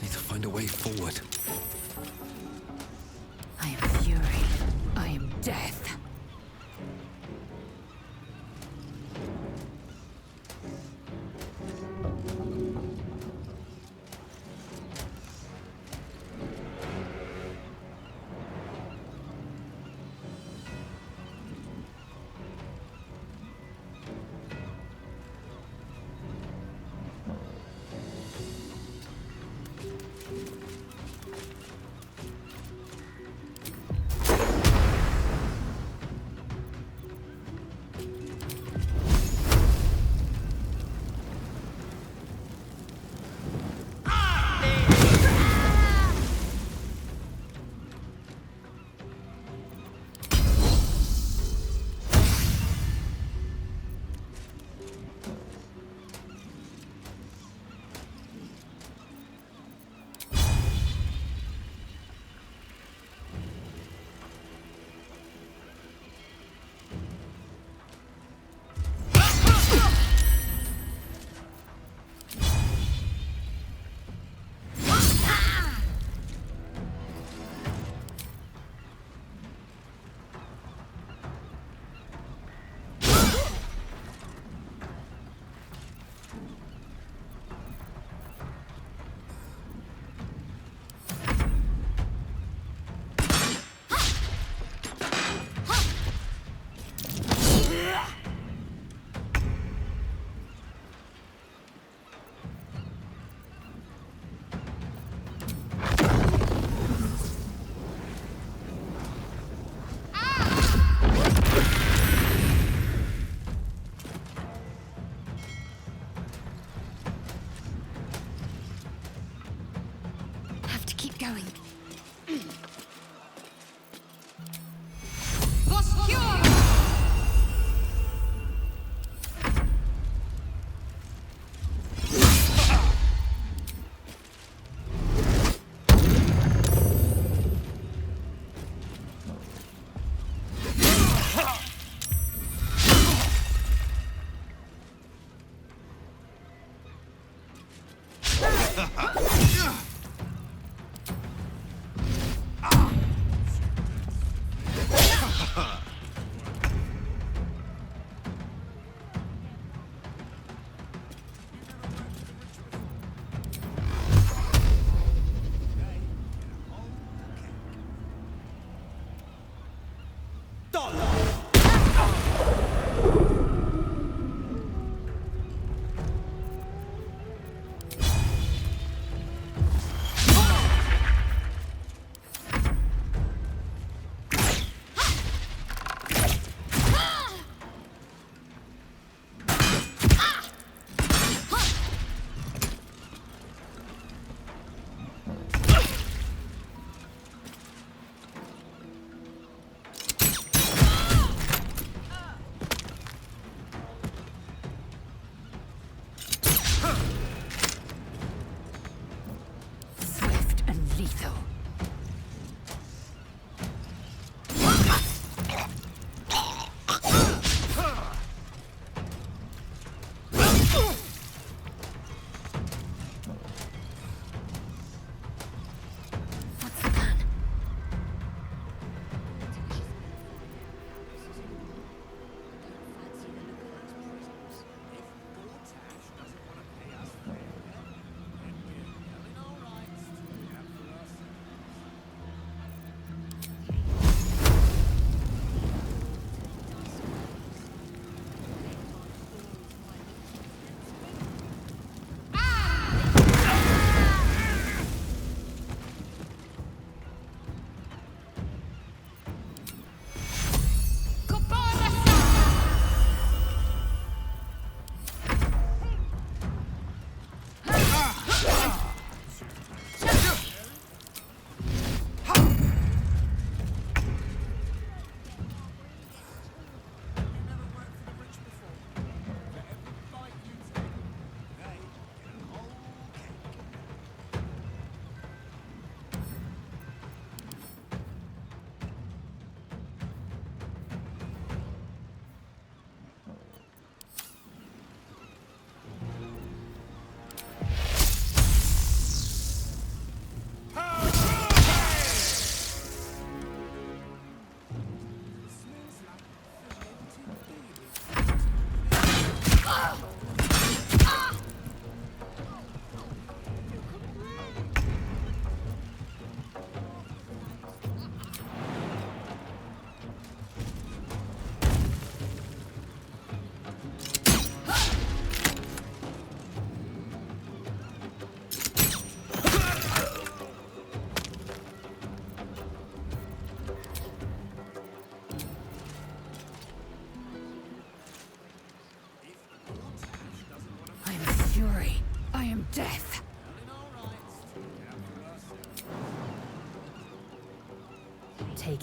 Need to find a way forward. I am fury. I am death. Going.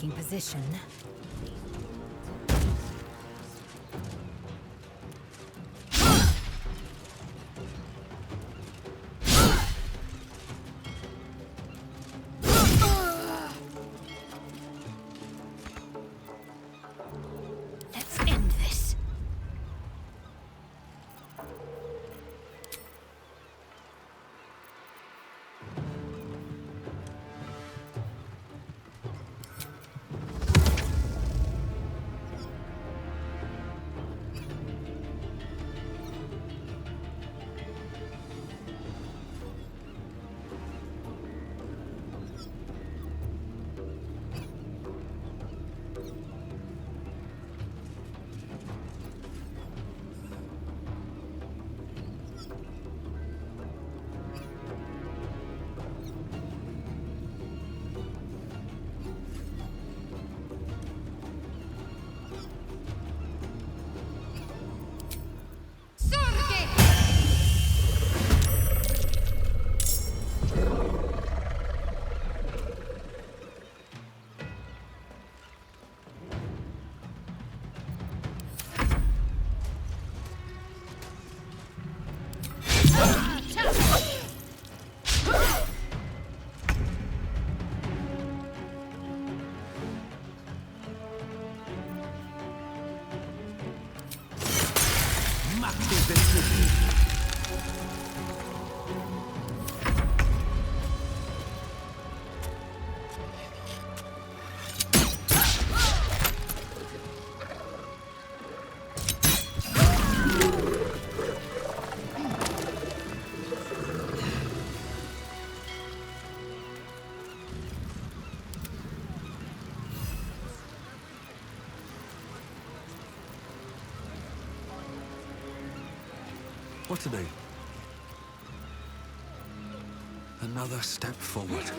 taking position. Let's end this. What to do? Another step forward.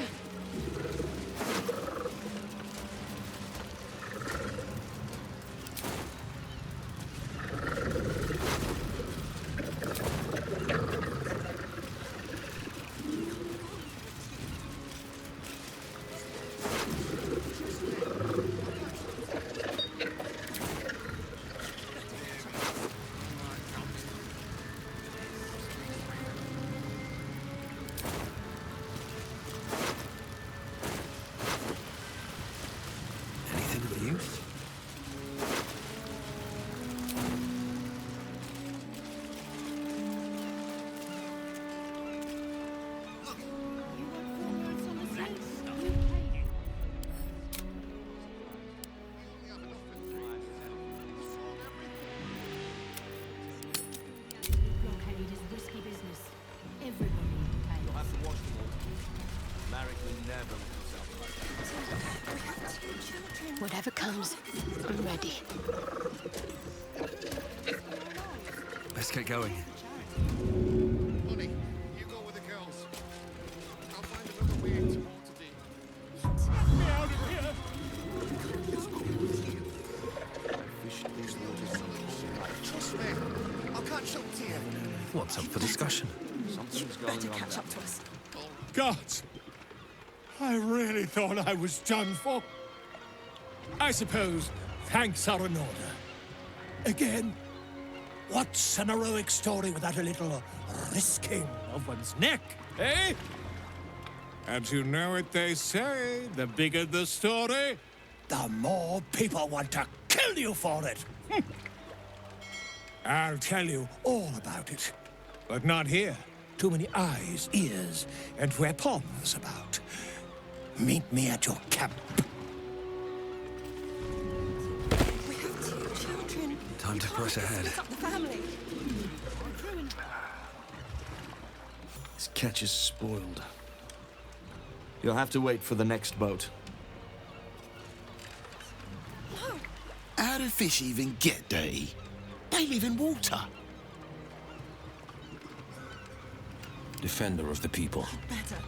Whatever comes, I'm ready. Let's get going. Honey, you go with the girls. I'll find another way to more today. Get me out of here! Trust me, I'll catch up to you. What's up for discussion? Something's going Better on catch now. up to us. Gods! I really thought I was done for. I suppose thanks are in order. Again, what's an heroic story without a little risking of one's neck, eh? And you know what they say, the bigger the story, the more people want to kill you for it. I'll tell you all about it, but not here. Too many eyes, ears, and weapons about. Meet me at your camp. We have 2 children. Time to press ahead. Split up the family. This catch is spoiled. You'll have to wait for the next boat. How do fish even get there? They live in water. Defender of the people. Better.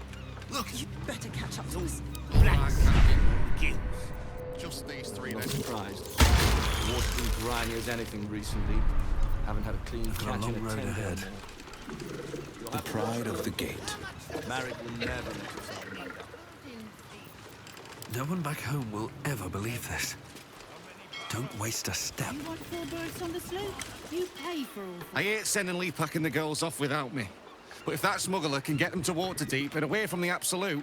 Look, You better catch up to us. just these three Not then. surprised. Water's been grimy as anything recently. Haven't had a clean Got a catch long in road 10 days. ahead. You'll The have to pride of the gate. Marek will never let us out of that. No one back home will ever believe this. Don't waste a step. You want 4 berths on the sloop? You pay for all 4. I hate sending Lee packing the girls off without me. But if that smuggler can get them to Waterdeep and away from the Absolute...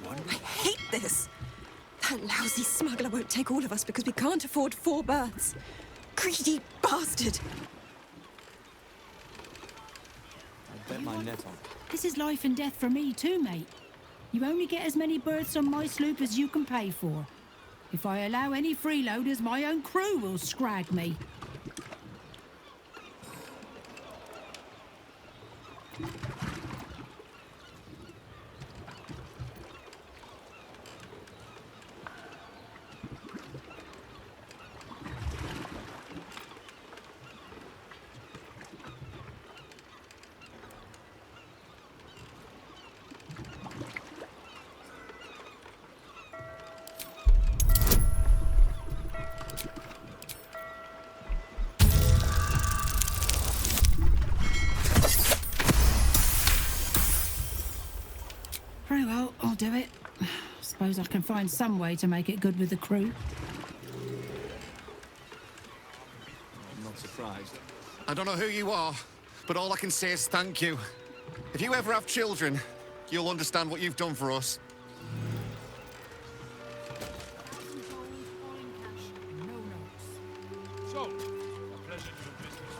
I hate this. That lousy smuggler won't take all of us because we can't afford 4 berths. Greedy bastard. I bet my net on it. This is life and death for me too, mate. You only get as many berths on my sloop as you can pay for. If I allow any freeloaders, my own crew will scrag me. Very well, I'll do it. Suppose I can find some way to make it good with the crew. I'm not surprised. I don't know who you are, but all I can say is thank you. If you ever have children, you'll understand what you've done for us. So, a pleasure to do business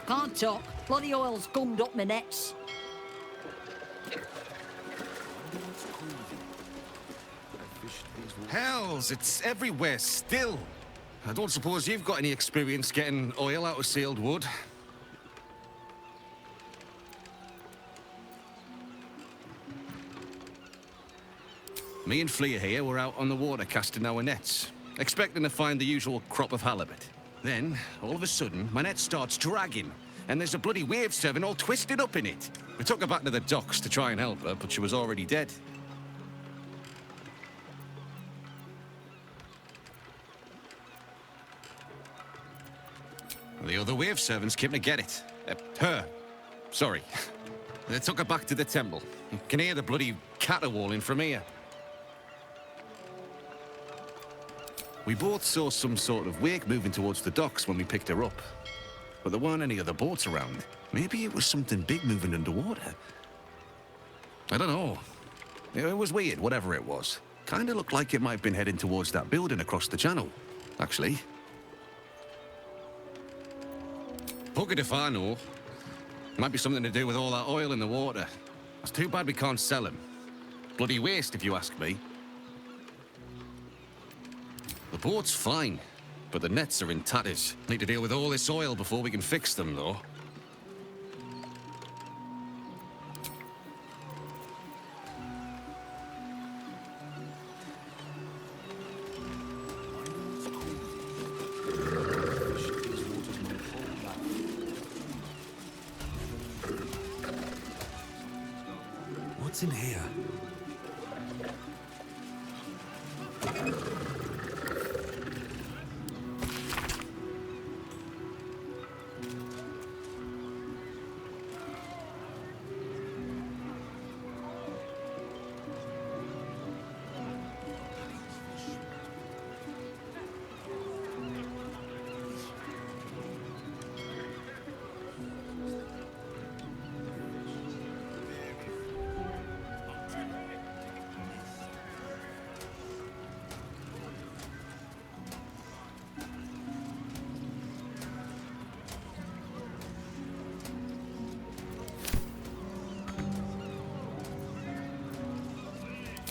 Can't talk. Bloody oil's gummed up my nets. Hells, it's everywhere still. I don't suppose you've got any experience getting oil out of sealed wood. Me and Flea here were out on the water casting our nets, expecting to find the usual crop of halibut. Then, all of a sudden, my net starts dragging, and there's a bloody wave servant all twisted up in it. We took her back to the docks to try and help her, but she was already dead. The other wave servants came to get it. Her. Sorry. They took her back to the temple. You can hear the bloody caterwauling from here. We both saw some sort of wake moving towards the docks when we picked her up. But there weren't any other boats around. Maybe it was something big moving underwater. I don't know. It was weird, whatever it was. Kinda looked like it might have been heading towards that building across the channel, actually. Buggered if I know. Might be something to do with all that oil in the water. It's too bad we can't sell him. Bloody waste, if you ask me. The boat's fine, but the nets are in tatters. Need to deal with all this oil before we can fix them, though. What's in here?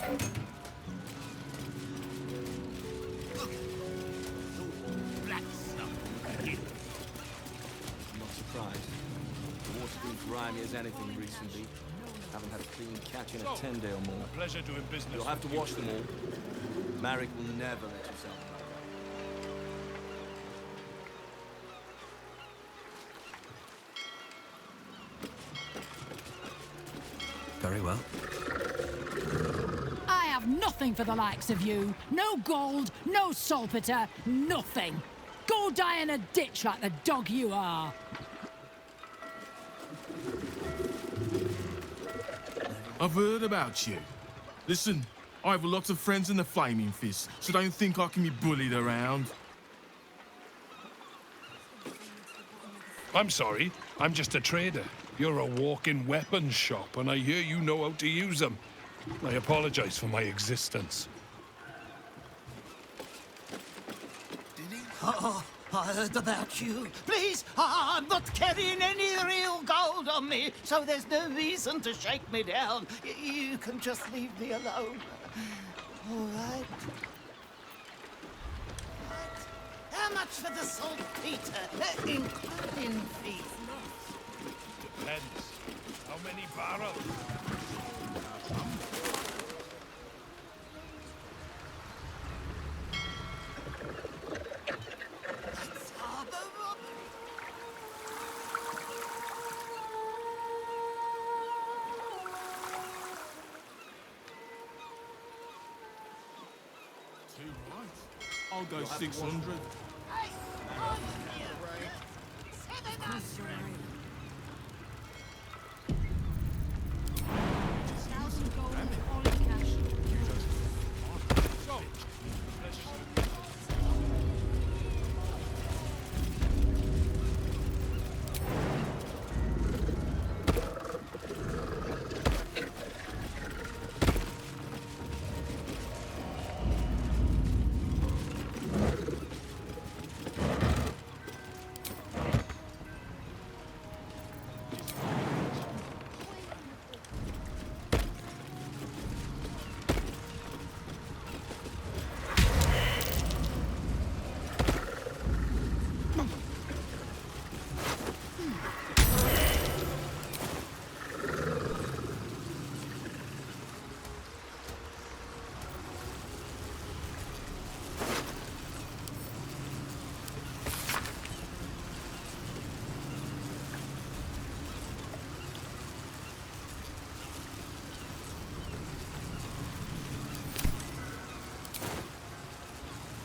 I'm not surprised. The water's been grimy as anything recently. Haven't had a clean catch in a 10-day or more. pleasure doing business. You'll have to wash them all. Marek will never let yourself go. Very well. I have nothing for the likes of you. No gold, no saltpeter, nothing. Go die in a ditch like the dog you are. I've heard about you. Listen, I have a lot of friends in the Flaming Fist, so don't think I can be bullied around. I'm sorry, I'm just a trader. You're a walk-in weapons shop, and I hear you know how to use them. I apologize for my existence. Oh, I heard about you. Please, I'm not carrying any real gold on me, so there's no reason to shake me down. You can just leave me alone. All right. How much for the saltpeter, including fees? Depends. How many barrels? It's harbour robbery. Too right. I'll go 600. Hey, on you. 700.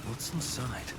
What's inside?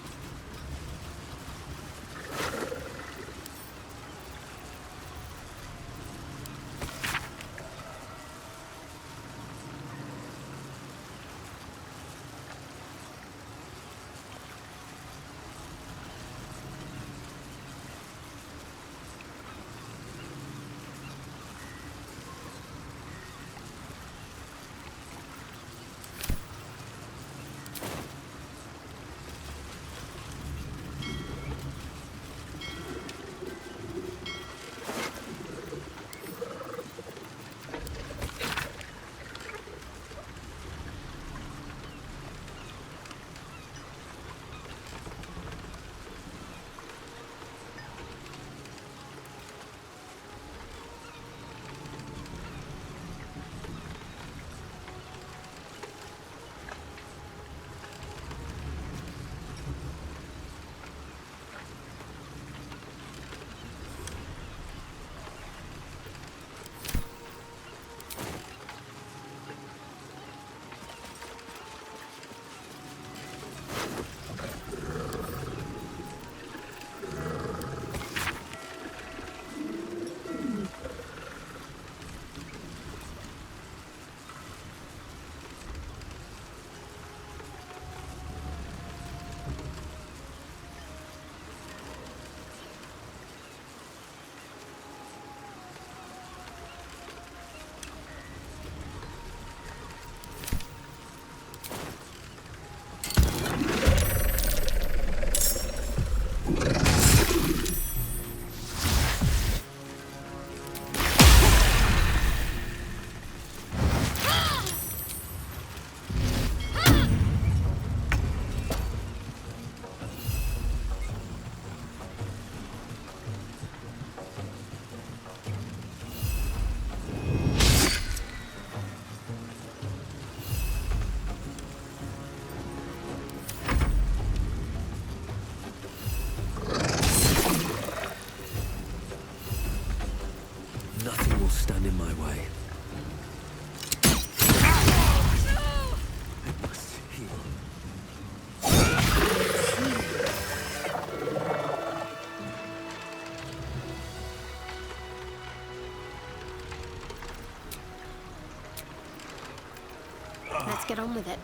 Let's get on with it.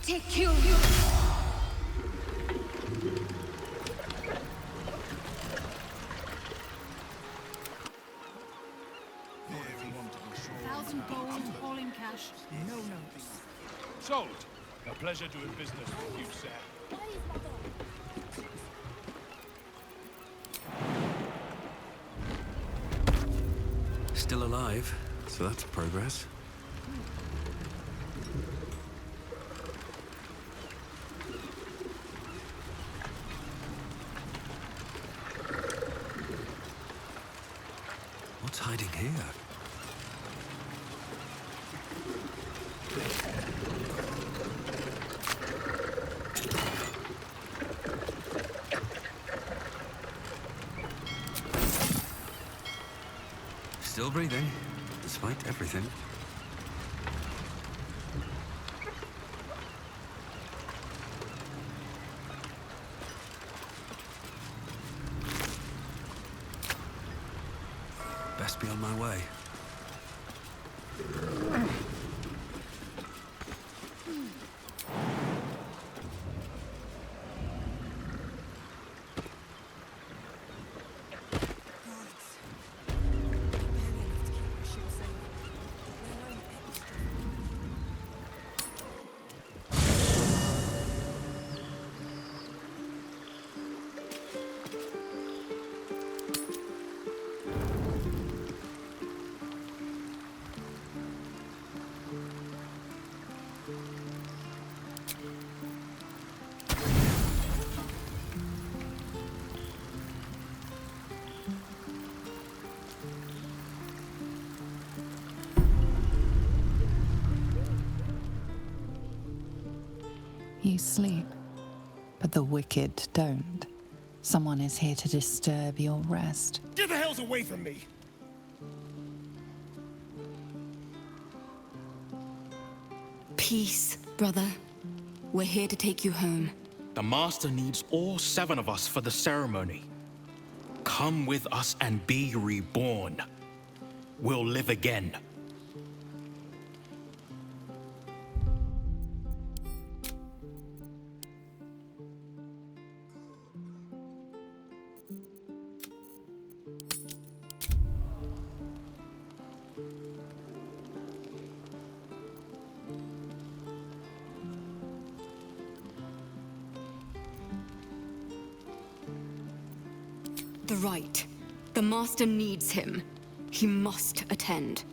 Take you. $1,000 all in cash. No notes. Sold. A pleasure doing business with you, sir. Still alive, so that's progress. What's hiding here? Still breathing, despite everything. Best be on my way. You sleep, but the wicked don't. Someone is here to disturb your rest. Get the hells away from me! Peace, brother. We're here to take you home. The Master needs all 7 of us for the ceremony. Come with us and be reborn. We'll live again. The rite. The Master needs him. He must attend.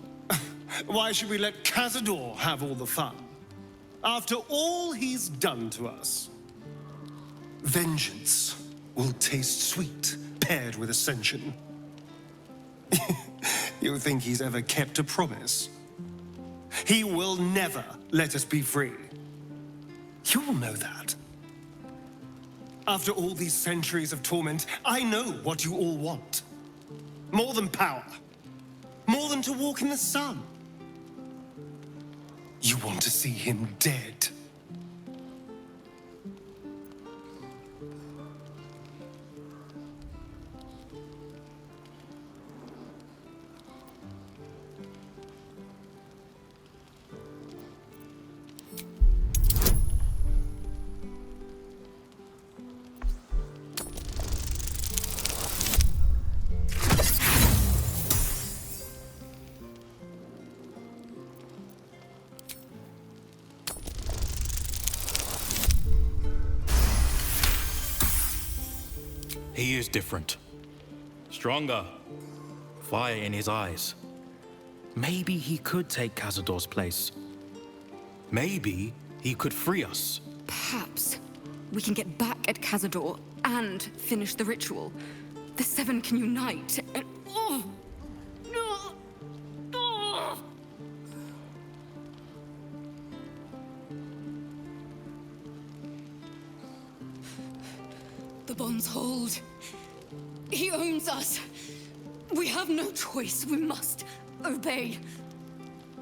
Why should we let Cazador have all the fun? After all he's done to us. Vengeance will taste sweet paired with ascension. You think he's ever kept a promise? He will never let us be free. You all know that. After all these centuries of torment, I know what you all want. More than power. More than to walk in the sun. You want to see him dead. He is different. Stronger. Fire in his eyes. Maybe he could take Cazador's place. Maybe he could free us. Perhaps we can get back at Cazador and finish the ritual. The 7 can unite and... The bonds hold. He owns us. We have no choice. We must obey.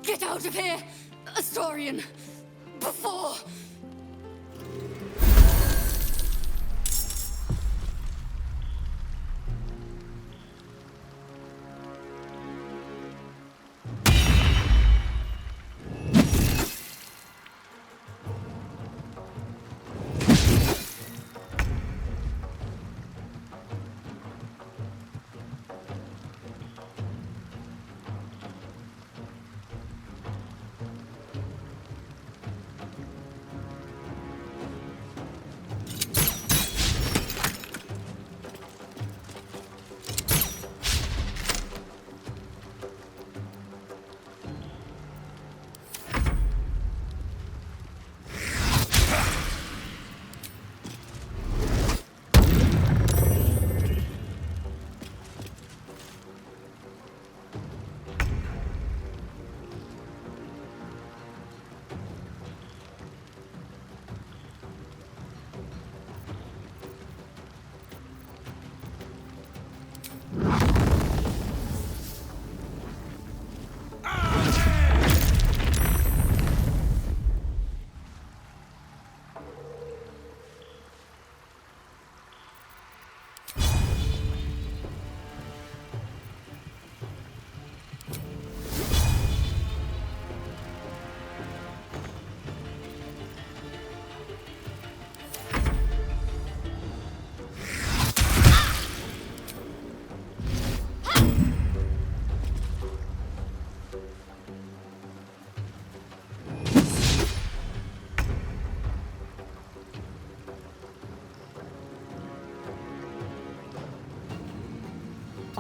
Get out of here, Astarion, before...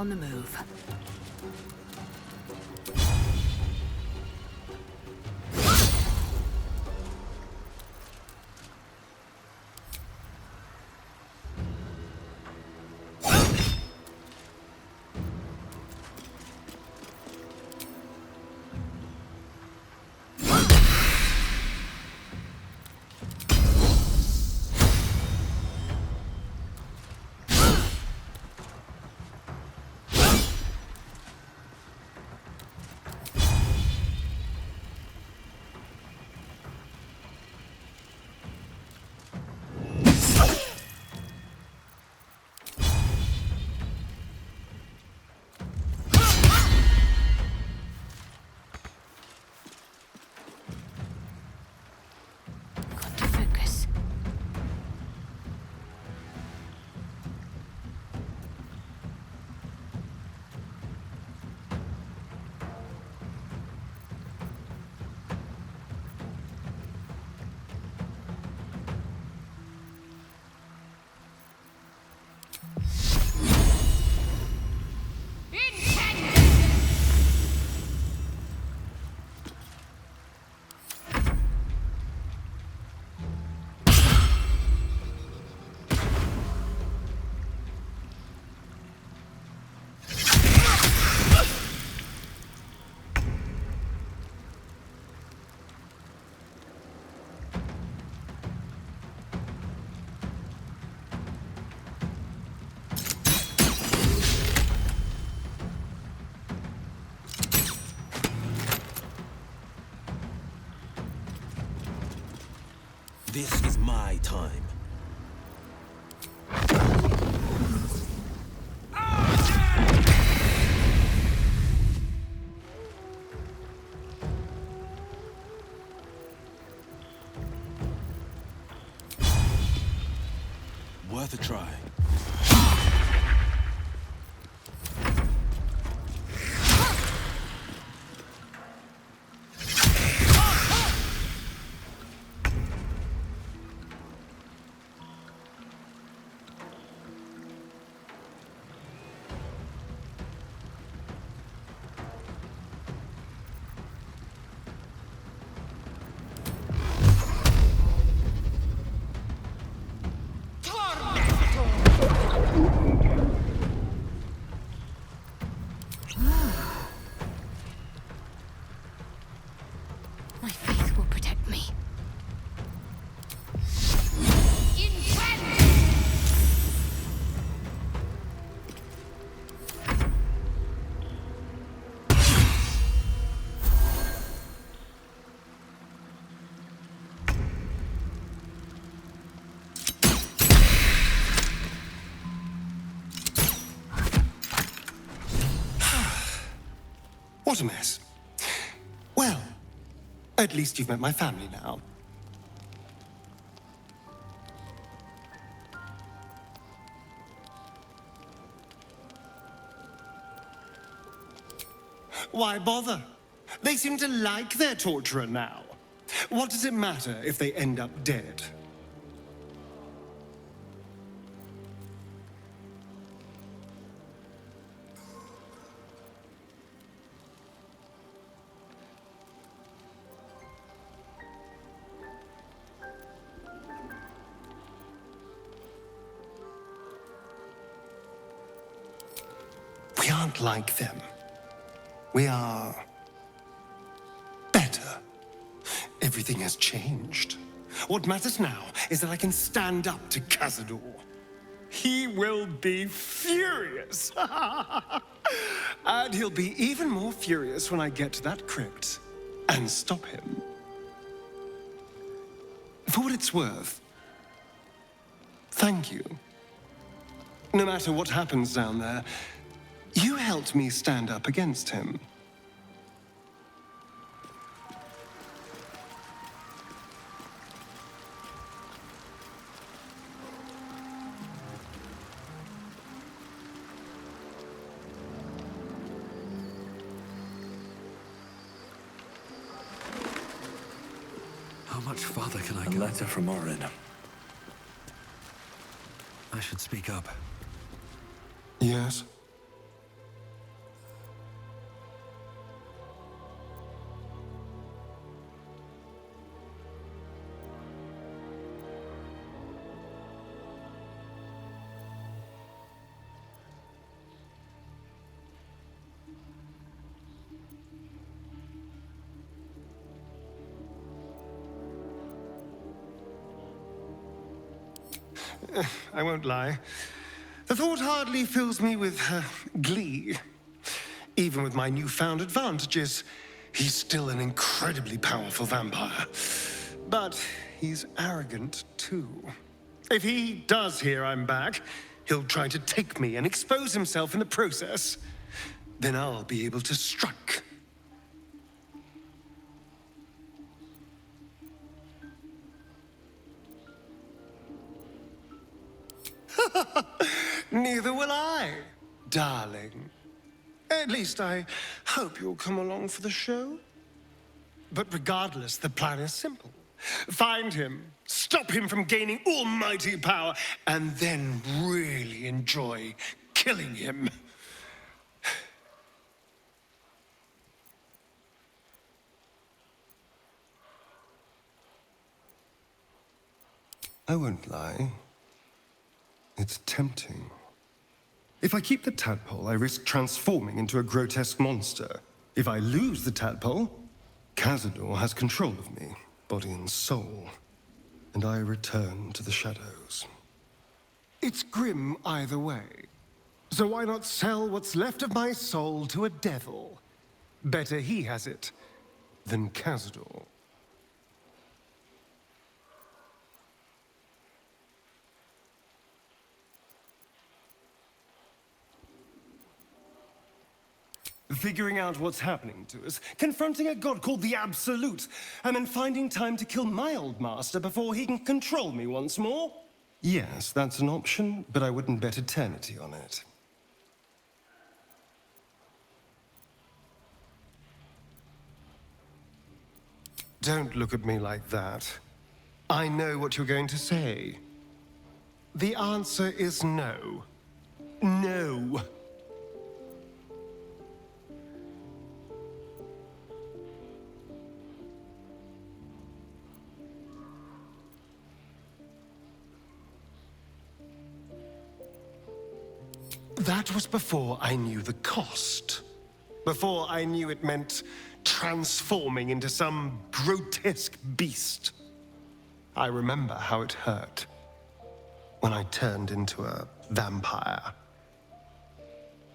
on the move. This is my time. Worth a try. My faith will protect me. What a mess. Well, at least you've met my family now. Why bother? They seem to like their torturer now. What does it matter if they end up dead? We aren't like them. We are better. Everything has changed. What matters now is that I can stand up to Cazador. He will be furious. And he'll be even more furious when I get to that crypt and stop him. For what it's worth, thank you. No matter what happens down there, you helped me stand up against him. How much farther can I go? A letter from Orin. I should speak up. Yes? I won't lie. The thought hardly fills me with glee. Even with my newfound advantages, he's still an incredibly powerful vampire. But he's arrogant, too. If he does hear I'm back, he'll try to take me and expose himself in the process. Then I'll be able to strike. Neither will I, darling. At least I hope you'll come along for the show. But regardless, the plan is simple. Find him, stop him from gaining almighty power, and then really enjoy killing him. I won't lie. It's tempting. If I keep the tadpole, I risk transforming into a grotesque monster. If I lose the tadpole, Cazador has control of me, body and soul, and I return to the shadows. It's grim either way. So why not sell what's left of my soul to a devil? Better he has it than Cazador. Figuring out what's happening to us, confronting a god called the Absolute, and then finding time to kill my old master before he can control me once more? Yes, that's an option, but I wouldn't bet eternity on it. Don't look at me like that. I know what you're going to say. The answer is no. No. That was before I knew the cost. Before I knew it meant transforming into some grotesque beast. I remember how it hurt when I turned into a vampire.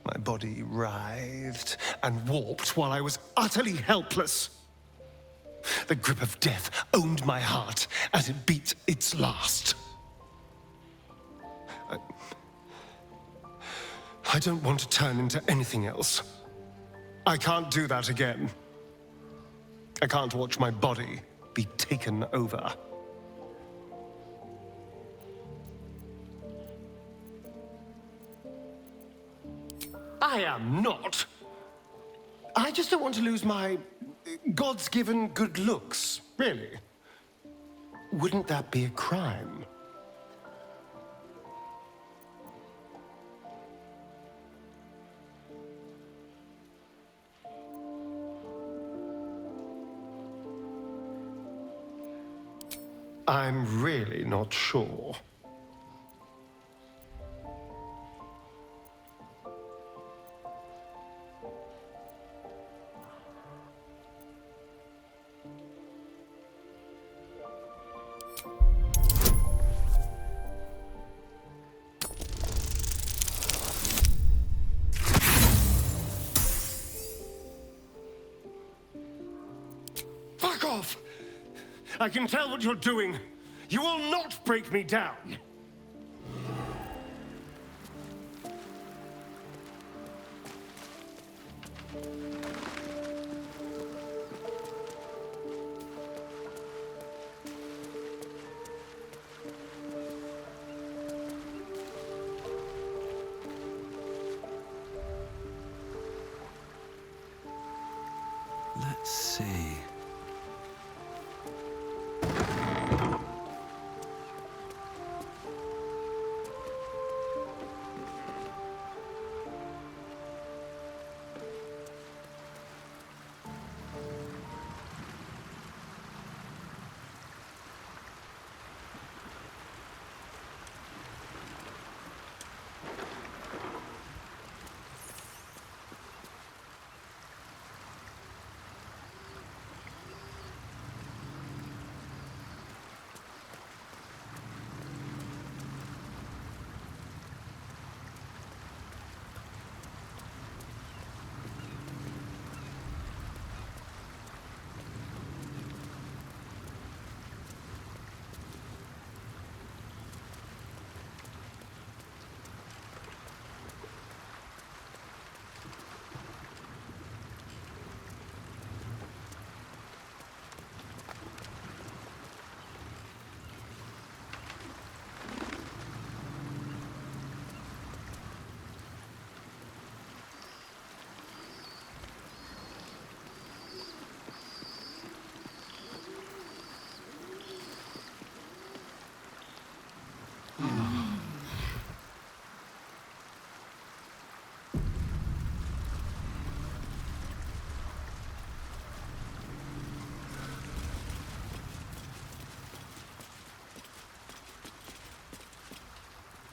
My body writhed and warped while I was utterly helpless. The grip of death owned my heart as it beat its last. I don't want to turn into anything else. I can't do that again. I can't watch my body be taken over. I am not. I just don't want to lose my God's given good looks, really. Wouldn't that be a crime? I'm really not sure. Fuck off! I can tell what you're doing. You will not break me down. Let's see.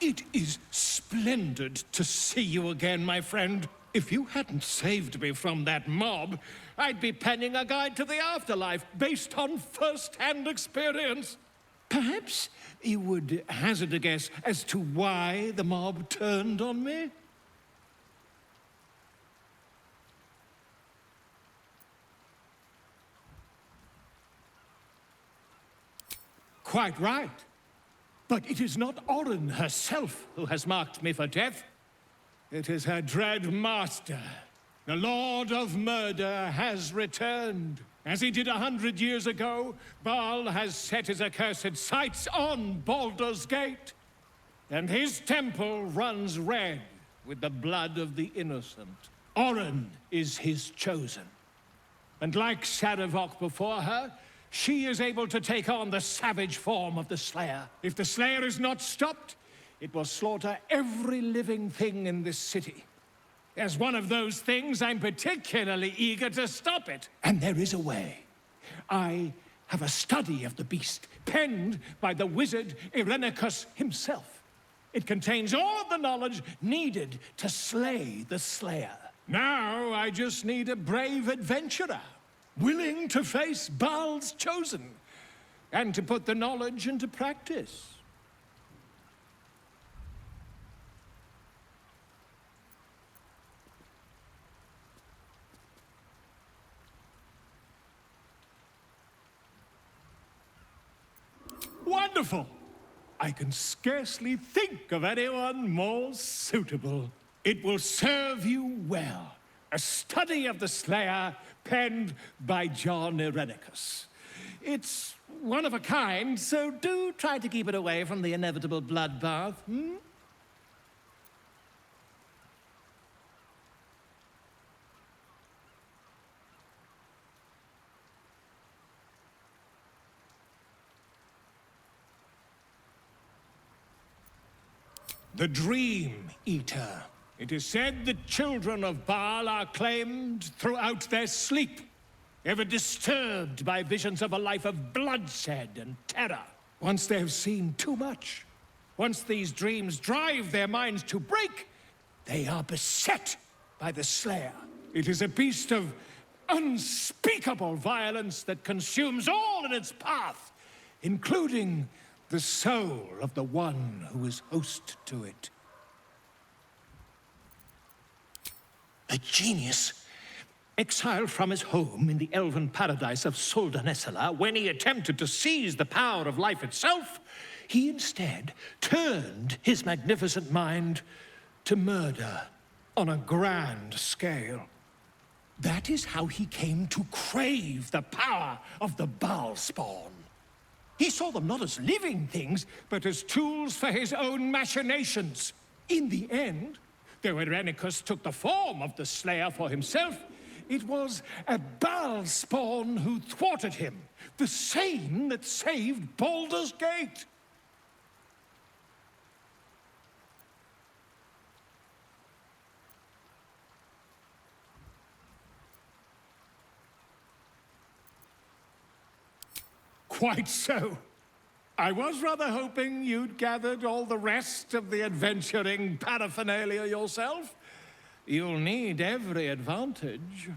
It is splendid to see you again, my friend. If you hadn't saved me from that mob, I'd be penning a guide to the afterlife based on first-hand experience. Perhaps you would hazard a guess as to why the mob turned on me? Quite right. But it is not Orin herself who has marked me for death. It is her dread master. The Lord of Murder has returned. As he did 100 years ago, Baal has set his accursed sights on Baldur's Gate. And his temple runs red with the blood of the innocent. Orin is his chosen. And like Sarevok before her, she is able to take on the savage form of the Slayer. If the Slayer is not stopped, it will slaughter every living thing in this city. As one of those things, I'm particularly eager to stop it. And there is a way. I have a study of the beast, penned by the wizard Irenicus himself. It contains all of the knowledge needed to slay the Slayer. Now I just need a brave adventurer, willing to face Baal's chosen, and to put the knowledge into practice. Wonderful! I can scarcely think of anyone more suitable. It will serve you well. A study of the Slayer, penned by John Irenicus. It's one of a kind, so do try to keep it away from the inevitable bloodbath, hmm? The Dream Eater. It is said that children of Baal are claimed throughout their sleep, ever disturbed by visions of a life of bloodshed and terror. Once they have seen too much, once these dreams drive their minds to break, they are beset by the Slayer. It is a beast of unspeakable violence that consumes all in its path, including the soul of the one who is host to it. A genius, exiled from his home in the elven paradise of Soldanessala, when he attempted to seize the power of life itself, he instead turned his magnificent mind to murder on a grand scale. That is how he came to crave the power of the Baal spawn. He saw them not as living things, but as tools for his own machinations. In the end, though Irenicus took the form of the Slayer for himself, it was a Baal spawn who thwarted him, the same that saved Baldur's Gate. Quite so. I was rather hoping you'd gathered all the rest of the adventuring paraphernalia yourself. You'll need every advantage.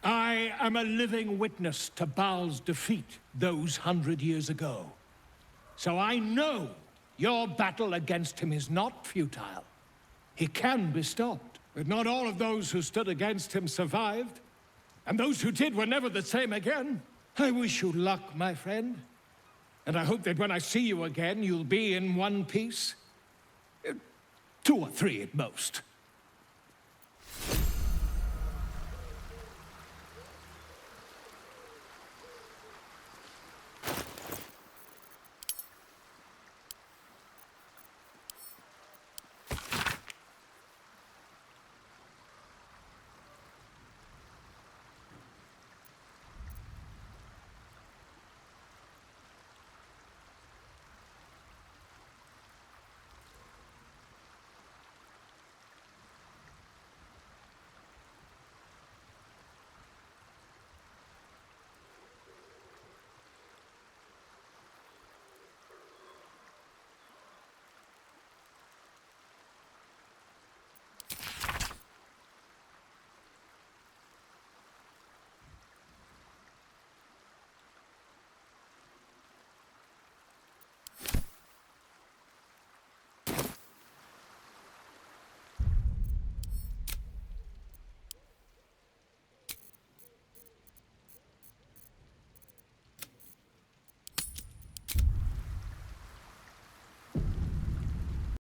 I am a living witness to Baal's defeat those 100 years ago. So I know your battle against him is not futile. He can be stopped, but not all of those who stood against him survived. And those who did were never the same again. I wish you luck, my friend. And I hope that when I see you again, you'll be in one piece. 2 or 3 at most.